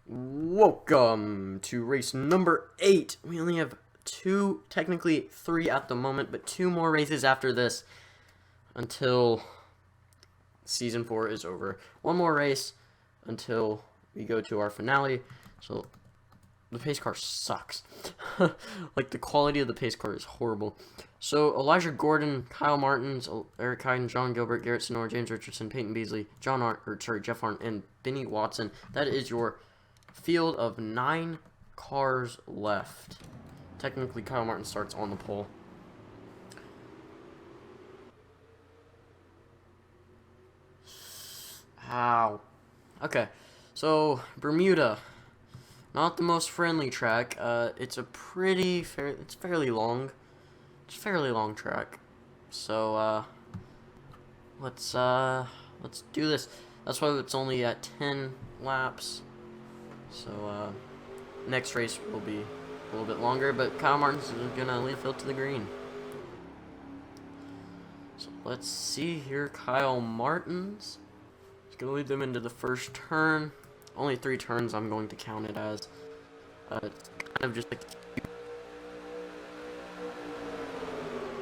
Welcome to race number 8. We only have technically 3 at the moment, but 2 more races after this until season 4 is over. 1 more race until we go to our finale. So the pace car sucks. Like, the quality of the pace car is horrible. So Elijah Gordon, Kyle Martins, Eric Heiden, John Gilbert, Garrett Sonora, James Richardson, Peyton Beasley, Jeff Arndt, and Benny Watson. That is your field of 9 cars left. Technically, Kyle Martin starts on the pole. Ow. Okay, so Bermuda, not the most friendly track. It's it's fairly long. It's a fairly long track. So let's do this. That's why it's only at 10 laps. So next race will be a little bit longer, but Kyle Martin's gonna lead the field to the green. So let's see here. Kyle Martin's is gonna lead them into the first turn. Only 3 turns I'm going to count it as. It's kind of just like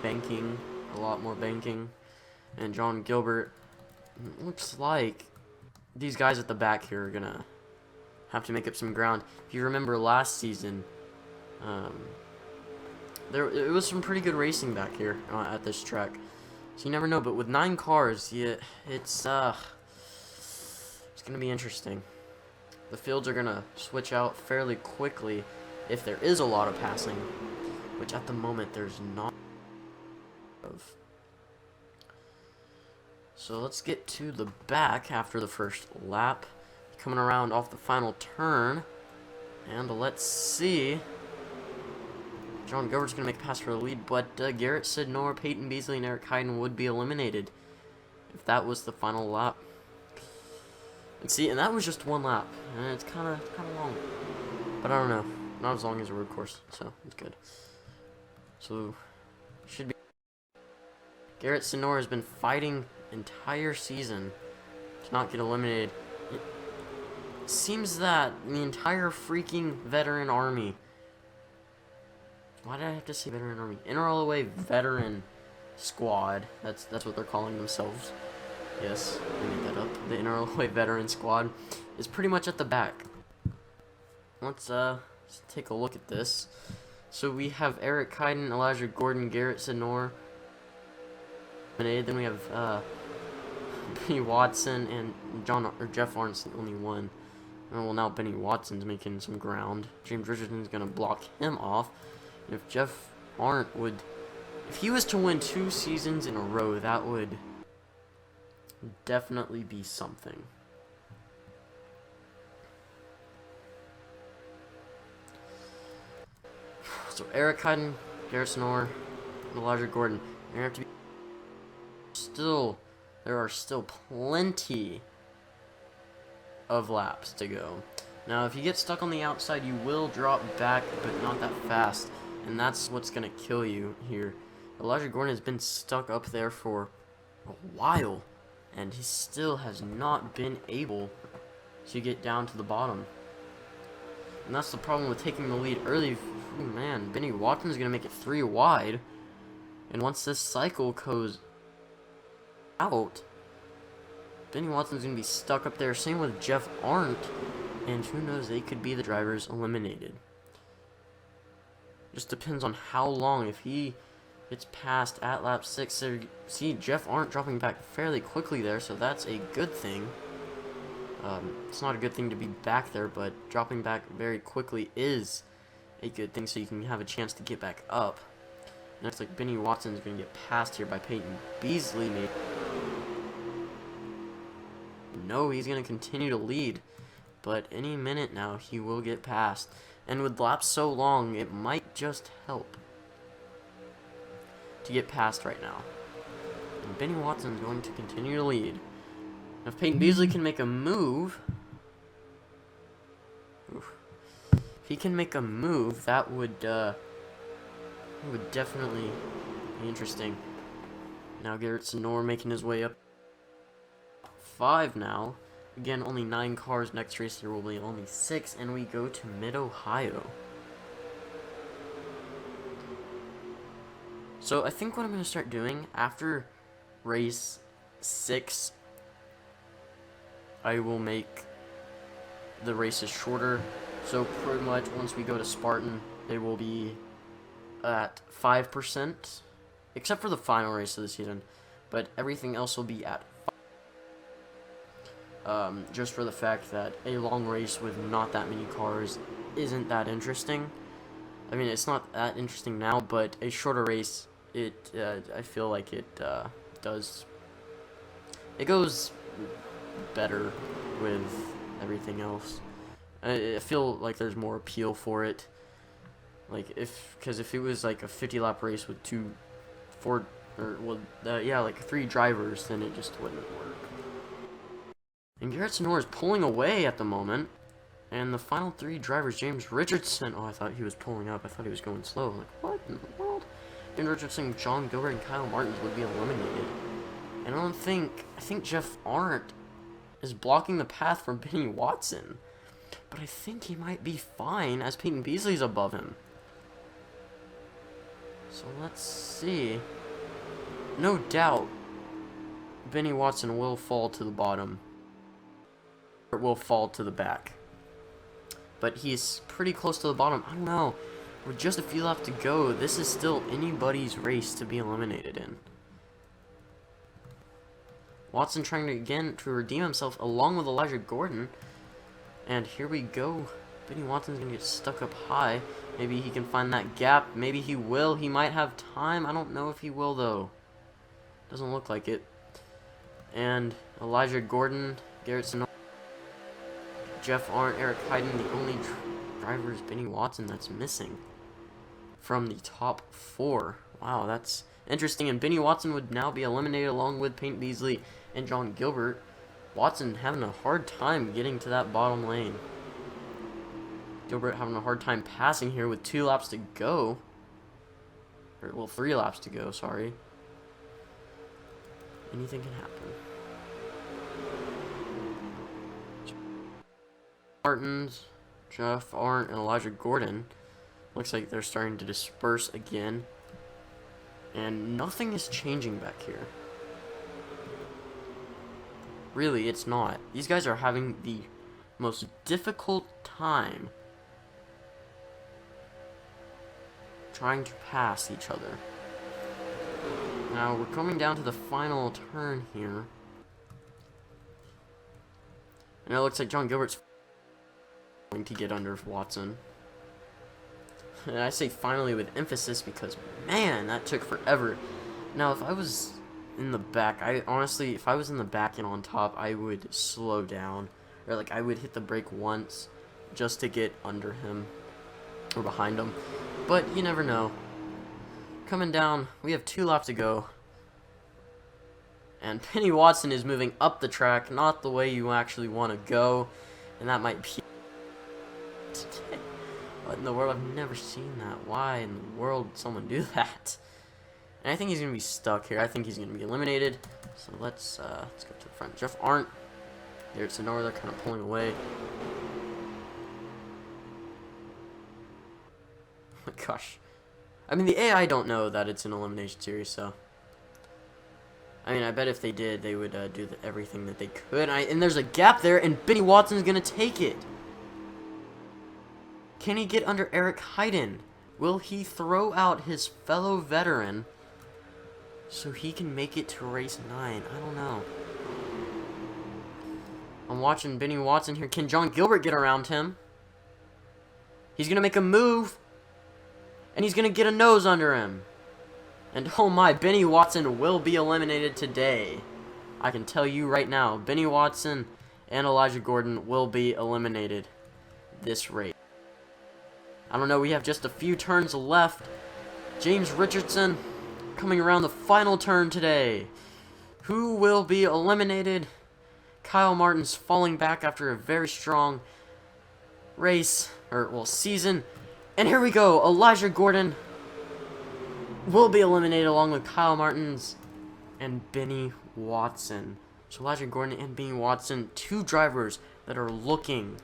banking, a lot more banking. And John Gilbert, looks like these guys at the back here are gonna have to make up some ground. If you remember last season, it was some pretty good racing back here at this track. So you never know, but with 9 cars, it's gonna be interesting. The fields are gonna switch out fairly quickly if there is a lot of passing, which at the moment there's not. So let's get to the back after the first lap. Coming around off the final turn, and let's see. John Gilbert's gonna make a pass for the lead, but Garrett Sonora, Peyton Beasley, and Eric Heiden would be eliminated if that was the final lap. And see, and that was just 1 lap, and it's kind of long, but I don't know, not as long as a road course, so it's good. So should be. Garrett Sonora has been fighting entire season to not get eliminated. It seems that the entire freaking veteran army. Why did I have to say veteran army? NRLOA veteran squad. That's what they're calling themselves. Yes, I made that up. The NRLOA veteran squad is pretty much at the back. Let's take a look at this. So we have Eric Heiden, Elijah Gordon, Garrett Sonora. Then we have Benny Watson and Jeff Arndt's the only one. Well, now Benny Watson's making some ground. James Richardson's gonna block him off. And if Jeff Arndt if he was to win 2 seasons in a row, that would definitely be something. So Eric Heiden, Garrett Sonora, and Elijah Gordon, you're gonna have to be there are still plenty of laps to go. Now, if you get stuck on the outside, you will drop back, but not that fast, and that's what's gonna kill you here. Elijah Gordon has been stuck up there for a while, and he still has not been able to get down to the bottom. And that's the problem with taking the lead early. Oh, man, Benny Watson's gonna make it 3 wide, and once this cycle goes out, Benny Watson's going to be stuck up there. Same with Jeff Arndt, and who knows, they could be the drivers eliminated. Just depends on how long. If he gets past at lap 6, so see Jeff Arndt dropping back fairly quickly there, so that's a good thing. It's not a good thing to be back there, but dropping back very quickly is a good thing, so you can have a chance to get back up. And looks like Benny Watson's going to get passed here by Peyton Beasley, maybe. No, he's going to continue to lead, but any minute now he will get passed. And with laps so long, it might just help to get past right now. And Benny Watson's going to continue to lead. If Peyton Beasley can make a move, if he can make a move, that would definitely be interesting. Now Garrett Sonora making his way up 5 now. again, only 9 cars. Next race there will be only 6, and we go to Mid-Ohio. So I think what I'm going to start doing after race 6, I will make the races shorter. So pretty much once we go to Spartan, they will be at 5%, except for the final race of the season, but everything else will be at 5%. Just for the fact that a long race with not that many cars isn't that interesting. I mean, it's not that interesting now, but a shorter race, I feel like it goes better with everything else. I feel like there's more appeal for it. Like, because if it was like a 50-lap race with 3 drivers, then it just wouldn't work. And Garrett Sonora is pulling away at the moment. And the final 3 drivers, James Richardson. Oh, I thought he was pulling up. I thought he was going slow. Like, what in the world? James Richardson, John Gilbert, and Kyle Martins would be eliminated. And I think Jeff Arndt is blocking the path for Benny Watson. But I think he might be fine as Peyton Beasley's above him. So let's see. No doubt, Benny Watson will fall to the bottom. Or will fall to the back. But he's pretty close to the bottom. I don't know. With just a few left to go, this is still anybody's race to be eliminated in. Watson trying to redeem himself along with Elijah Gordon. And here we go. Benny Watson's going to get stuck up high. Maybe he can find that gap. Maybe he will. He might have time. I don't know if he will, though. Doesn't look like it. And Elijah Gordon, Garrett Sonora, Jeff Arndt, Eric Heiden, the only driver is Benny Watson that's missing from the top 4. Wow, that's interesting. And Benny Watson would now be eliminated along with Peyton Beasley and John Gilbert. Watson having a hard time getting to that bottom lane. Gilbert having a hard time passing here with 2 laps to go. Or, well, 3 laps to go, sorry. Anything can happen. Martins, Jeff Arndt, and Elijah Gordon. Looks like they're starting to disperse again. And nothing is changing back here. Really, it's not. These guys are having the most difficult time trying to pass each other. Now, we're coming down to the final turn here. And it looks like John Gilbert's going to get under Watson. And I say finally with emphasis because, man, that took forever. Now, if I was in the back, if I was in the back and on top, I would slow down. Or, like, I would hit the brake once just to get under him or behind him. But you never know. Coming down, we have 2 laps to go. And Benny Watson is moving up the track, not the way you actually want to go. And that might be... What in the world? I've never seen that. Why in the world would someone do that? And I think he's going to be stuck here. I think he's going to be eliminated. So let's go to the front. Jeff Arndt. Garrett Sonora, they're kind of pulling away. Oh my gosh. I mean, the AI don't know that it's an elimination series, so... I mean, I bet if they did, they would do everything that they could. And there's a gap there, and Benny Watson's going to take it. Can he get under Eric Heiden? Will he throw out his fellow veteran so he can make it to race 9? I don't know. I'm watching Benny Watson here. Can John Gilbert get around him? He's going to make a move. And he's going to get a nose under him. And oh my, Benny Watson will be eliminated today. I can tell you right now, Benny Watson and Elijah Gordon will be eliminated this race. I don't know, we have just a few turns left. James Richardson coming around the final turn today. Who will be eliminated? Kyle Martins falling back after a very strong race, season. And here we go, Elijah Gordon will be eliminated along with Kyle Martins and Benny Watson. So Elijah Gordon and Benny Watson, two drivers that are looking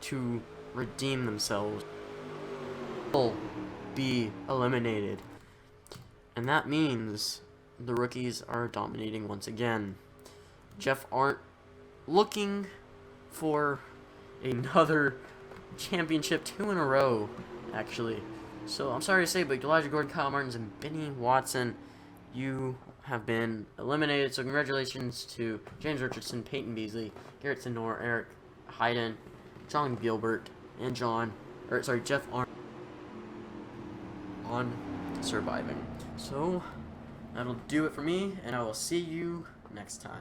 to redeem themselves, will be eliminated. And that means the rookies are dominating once again. Jeff Arndt looking for another championship, 2 in a row, actually. So I'm sorry to say, but Elijah Gordon, Kyle Martins, and Benny Watson, you have been eliminated. So congratulations to James Richardson, Peyton Beasley, Garrett Senor, Eric Hayden, John Gilbert, and Jeff Arndt on surviving. So that'll do it for me, and I will see you next time.